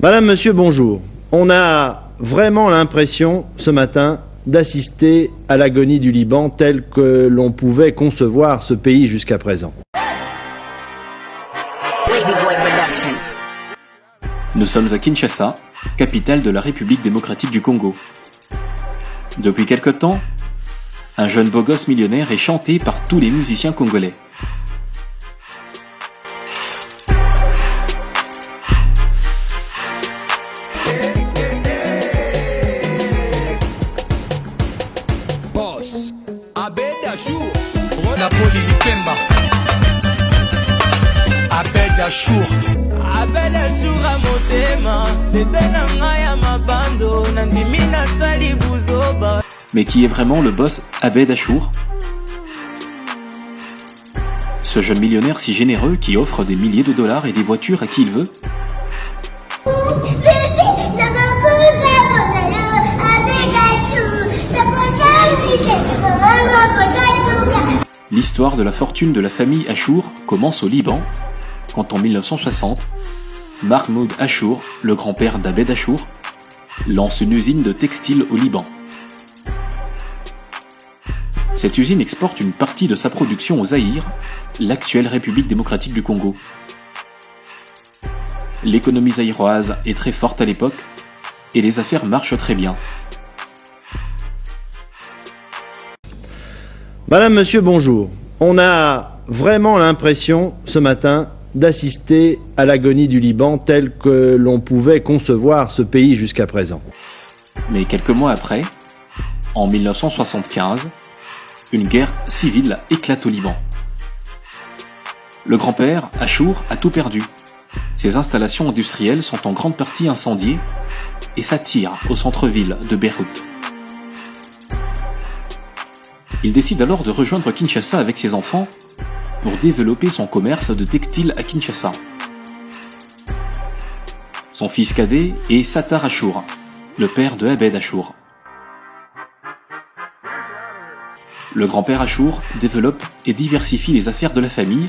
Madame, monsieur, bonjour. On a vraiment l'impression, ce matin, d'assister à l'agonie du Liban tel que l'on pouvait concevoir ce pays jusqu'à présent. Nous sommes à Kinshasa, capitale de la République démocratique du Congo. Depuis quelque temps, un jeune beau gosse millionnaire est chanté par tous les musiciens congolais. Boss, Abed Achour, Napoli Lupemba, Abed Achour. Abed Achour a motema, letenanga ya mabanzo, nandimina sali buzoba. Mais qui est vraiment le boss Abed Achour? Ce jeune millionnaire si généreux qui offre des milliers de dollars et des voitures à qui il veut? L'histoire de la fortune de la famille Achour commence au Liban, quand en 1960, Mahmoud Achour, le grand-père d'Abed Achour, lance une usine de textile au Liban. Cette usine exporte une partie de sa production au Zaïre, l'actuelle République démocratique du Congo. L'économie zaïroise est très forte à l'époque, et les affaires marchent très bien. Madame, monsieur, bonjour. On a vraiment l'impression, ce matin, d'assister à l'agonie du Liban tel que l'on pouvait concevoir ce pays jusqu'à présent. Mais quelques mois après, en 1975, une guerre civile éclate au Liban. Le grand-père, Achour, a tout perdu. Ses installations industrielles sont en grande partie incendiées et s'attire au centre-ville de Beyrouth. Il décide alors de rejoindre Kinshasa avec ses enfants pour développer son commerce de textile à Kinshasa. Son fils cadet est Sattar Achour, le père de Abed Achour. Le grand-père Achour développe et diversifie les affaires de la famille,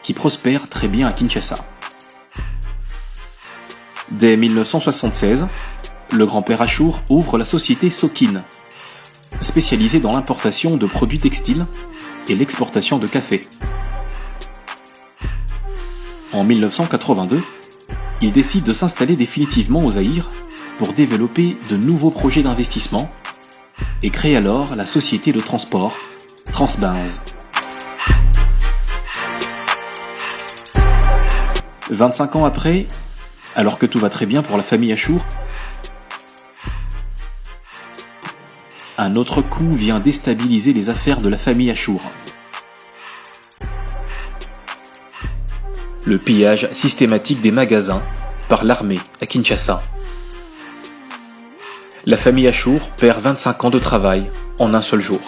qui prospèrent très bien à Kinshasa. Dès 1976, le grand-père Achour ouvre la société Sokin, spécialisée dans l'importation de produits textiles et l'exportation de café. En 1982, il décide de s'installer définitivement au Zaïre pour développer de nouveaux projets d'investissement et crée alors la société de transport Transbenz. 25 ans après, alors que tout va très bien pour la famille Achour, un autre coup vient déstabiliser les affaires de la famille Achour. Le pillage systématique des magasins par l'armée à Kinshasa. La famille Achour perd 25 ans de travail en un seul jour.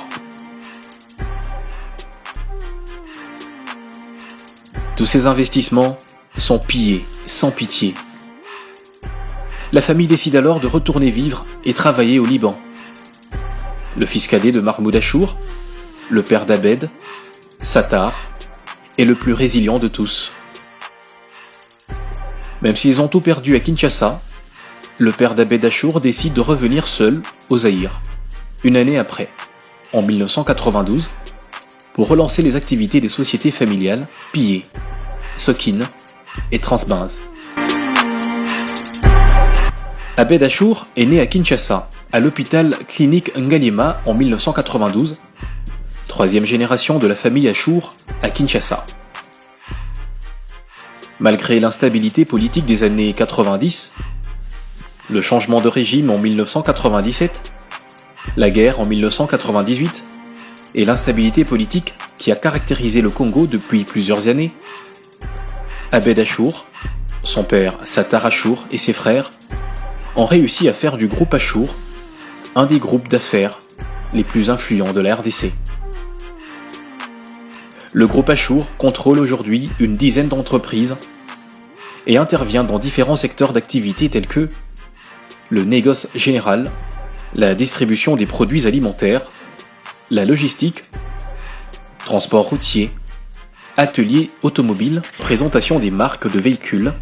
Tous ces investissements sont pillés sans pitié. La famille décide alors de retourner vivre et travailler au Liban. Le fils cadet de Mahmoud Achour, le père d'Abed, Sattar, est le plus résilient de tous. Même s'ils ont tout perdu à Kinshasa, le père d'Abed Achour décide de revenir seul au Zaïre, une année après, en 1992, pour relancer les activités des sociétés familiales pillées, Sokin et Transbenz. Abed Achour est né à Kinshasa, à l'hôpital clinique Ngalima en 1992, troisième génération de la famille Achour à Kinshasa. Malgré l'instabilité politique des années 90, le changement de régime en 1997, la guerre en 1998 et l'instabilité politique qui a caractérisé le Congo depuis plusieurs années, Abed Achour, son père Sattar Achour et ses frères ont réussi à faire du groupe Achour un des groupes d'affaires les plus influents de la RDC. Le groupe Achour contrôle aujourd'hui une dizaine d'entreprises et intervient dans différents secteurs d'activité tels que le négoce général, la distribution des produits alimentaires, la logistique, transport routier, atelier automobile, présentation des marques de véhicules,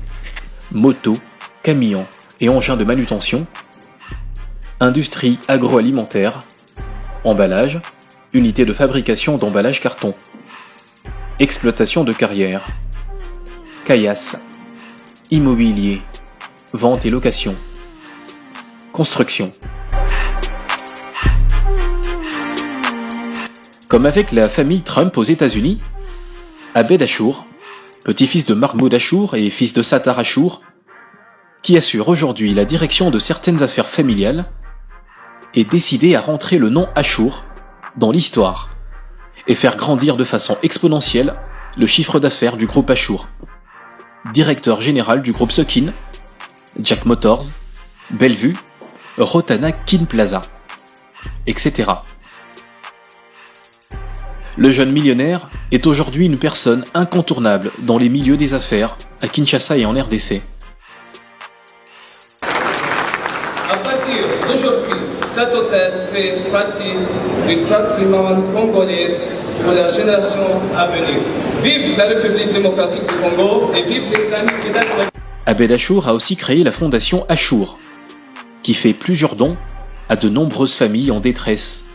motos, camions et engins de manutention, industrie agroalimentaire, emballage, unité de fabrication d'emballage carton, exploitation de carrière, caillasse, immobilier, vente et location, construction. Comme avec la famille Trump aux États-Unis, Abed Achour, petit-fils de Mahmoud Achour et fils de Sattar Achour, qui assure aujourd'hui la direction de certaines affaires familiales, est décidé à rentrer le nom Achour dans l'histoire et faire grandir de façon exponentielle le chiffre d'affaires du groupe Achour. Directeur général du groupe Sokin, Jack Motors, Bellevue, Rotana Kin Plaza, etc. Le jeune millionnaire est aujourd'hui une personne incontournable dans les milieux des affaires à Kinshasa et en RDC. À partir d'aujourd'hui, cet hôtel fait partie du patrimoine congolais pour la génération à venir. Vive la République démocratique du Congo et vive les amis fidèles. Abed Achour a aussi créé la fondation Achour, qui fait plusieurs dons à de nombreuses familles en détresse.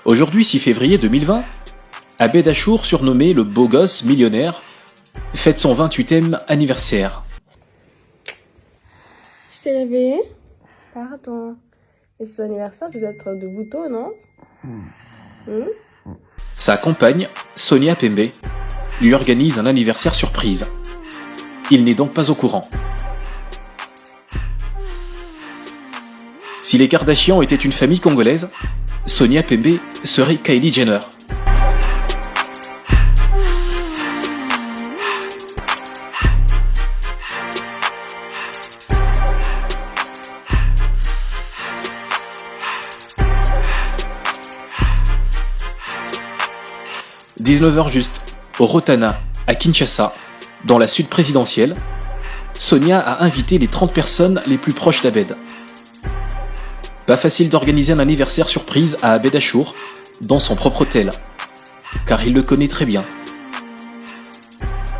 Aujourd'hui, 6 février 2020, Abed Achour, surnommé le beau gosse millionnaire, fête son 28e anniversaire. Je t'ai réveillé? Pardon. Et c'est ton anniversaire, tu dois être debout tôt, non? Sa compagne, Sonia Pembe, lui organise un anniversaire surprise. Il n'est donc pas au courant. Si les Kardashians étaient une famille congolaise, Sonia Pembe serait Kylie Jenner. « 19h juste, au Rotana, à Kinshasa, dans la sud présidentielle, Sonia a invité les 30 personnes les plus proches d'Abed. Pas facile d'organiser un anniversaire surprise à Abed Achour dans son propre hôtel, car il le connaît très bien.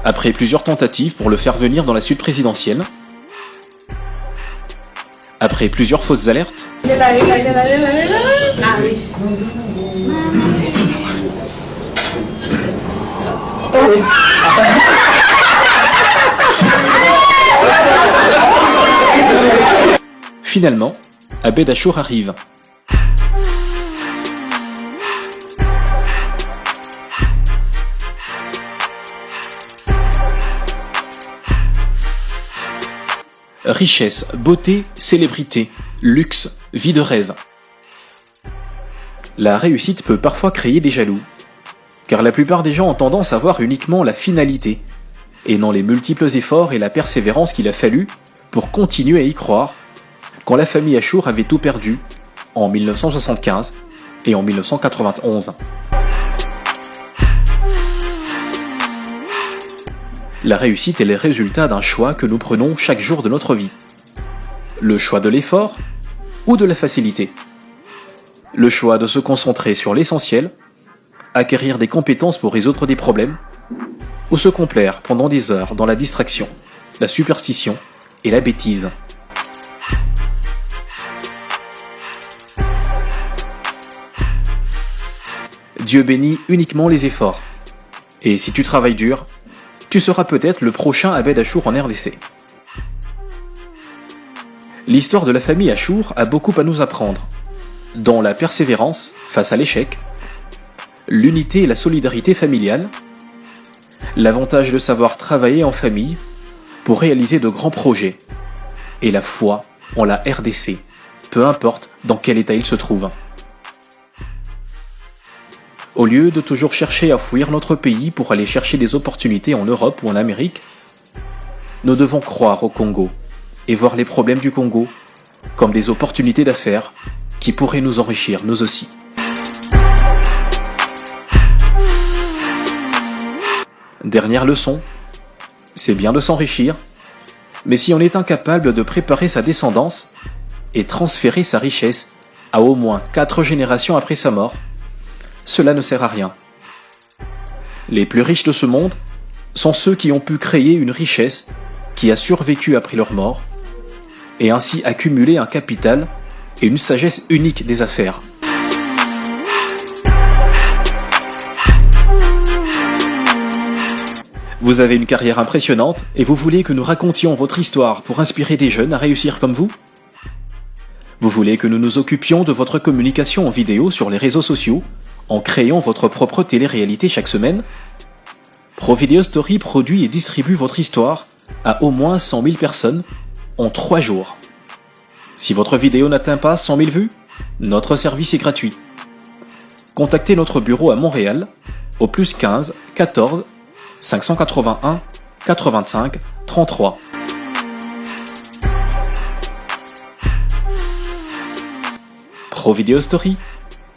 Après plusieurs tentatives pour le faire venir dans la sud présidentielle, après plusieurs fausses alertes, finalement, Abed Achour arrive. Richesse, beauté, célébrité, luxe, vie de rêve. La réussite peut parfois créer des jaloux, car la plupart des gens ont tendance à voir uniquement la finalité, et non les multiples efforts et la persévérance qu'il a fallu pour continuer à y croire, quand la famille Achour avait tout perdu en 1975 et en 1991. La réussite est le résultat d'un choix que nous prenons chaque jour de notre vie. Le choix de l'effort ou de la facilité. Le choix de se concentrer sur l'essentiel, acquérir des compétences pour résoudre des problèmes, ou se complaire pendant des heures dans la distraction, la superstition et la bêtise. Dieu bénit uniquement les efforts. Et si tu travailles dur, tu seras peut-être le prochain Abed Achour en RDC. L'histoire de la famille Achour a beaucoup à nous apprendre, dans la persévérance face à l'échec, l'unité et la solidarité familiale, l'avantage de savoir travailler en famille pour réaliser de grands projets, et la foi en la RDC, peu importe dans quel état il se trouve. Au lieu de toujours chercher à fuir notre pays pour aller chercher des opportunités en Europe ou en Amérique, nous devons croire au Congo et voir les problèmes du Congo comme des opportunités d'affaires qui pourraient nous enrichir nous aussi. Dernière leçon, c'est bien de s'enrichir, mais si on est incapable de préparer sa descendance et transférer sa richesse à au moins 4 générations après sa mort, cela ne sert à rien. Les plus riches de ce monde sont ceux qui ont pu créer une richesse qui a survécu après leur mort et ainsi accumuler un capital et une sagesse unique des affaires. Vous avez une carrière impressionnante et vous voulez que nous racontions votre histoire pour inspirer des jeunes à réussir comme vous? Vous voulez que nous nous occupions de votre communication en vidéo sur les réseaux sociaux en créant votre propre télé-réalité chaque semaine? ProVideo Story produit et distribue votre histoire à au moins 100 000 personnes en 3 jours. Si votre vidéo n'atteint pas 100 000 vues, notre service est gratuit. Contactez notre bureau à Montréal au +15 14 581 85 33. ProVideo Story,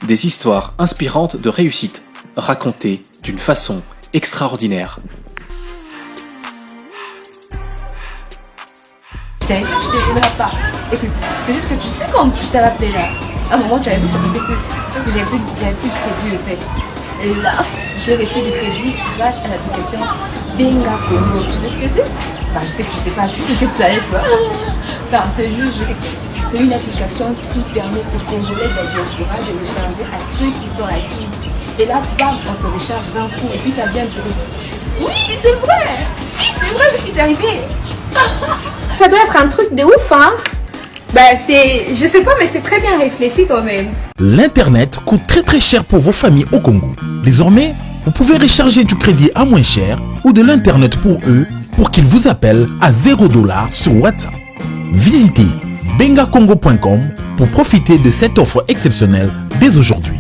des histoires inspirantes de réussite, racontées d'une façon extraordinaire. Je t'avais dit que tu ne t'aimeras pas. Écoute, c'est juste que tu sais quand je t'avais appelé là. À un moment, tu avais vu, ça me faisait plus. C'est parce que j'avais plus de crédit en fait. Et là, j'ai reçu du crédit grâce à l'application Benga Congo. Tu sais ce que c'est? Bah, je sais que tu sais pas, tu sais quelle planète toi. Enfin, c'est juste, je vais t'expliquer. C'est une application qui permet aux Congolais de la diaspora de recharger à ceux qui sont actifs. Et là, bam, on te recharge d'un coup et puis ça vient direct. Oui, c'est vrai! C'est vrai parce que c'est arrivé! Ça doit être un truc de ouf, hein? Bah, je sais pas, mais c'est très bien réfléchi quand même. L'Internet coûte très cher pour vos familles au Congo. Désormais, vous pouvez recharger du crédit à moins cher ou de l'Internet pour eux pour qu'ils vous appellent à $0 sur WhatsApp. Visitez bengacongo.com pour profiter de cette offre exceptionnelle dès aujourd'hui.